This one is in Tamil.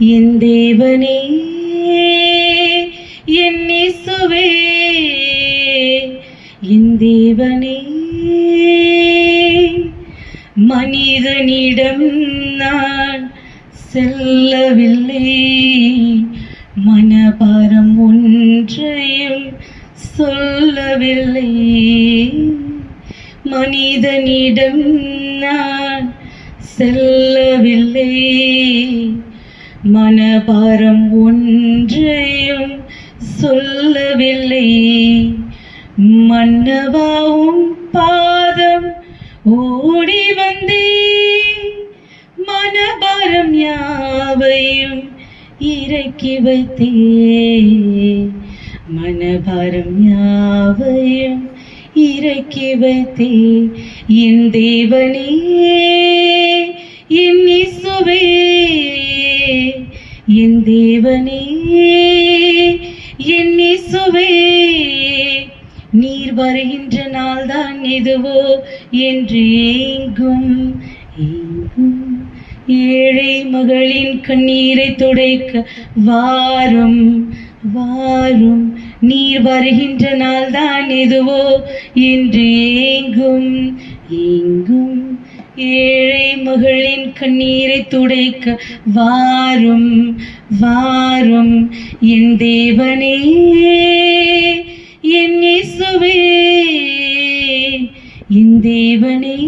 என் தேவனே என் இயேசுவே என் தேவனே. மனிதனிடம் நான் செல்லவில்லை, மனபாரம் ஒன்றையும் சொல்லவில்லை. மனிதனிடம் நான் செல்லவில்லை, மனபாரம் ஒன்றையும் சொல்லவில்லை. மன்னவாவும் பாதம் ஓடி வந்தே, மனபாரம் யாவையும் இறக்கி வைத்தே. மனபாரம் யாவையும் இறக்கி வைத்தே. என் தேவனே என் இயேசுவே என் தேவனே என் இயேசுவே. நீர் வருகின்ற நாள்தான் எதுவோ என்று ஏங்கும் ஏங்கும் ஏழை மகளின் கண்ணீரை துடைக்க வாரும் வாரும். நீர் வருகின்ற நாள்தான் எதுவோ என்று ஏங்கும் ஏங்கும் ஏழை மகளின் கண்ணீரை துடைக்க வாரும் வாரும். என் தேவனே என் இயேசுவே என் தேவனே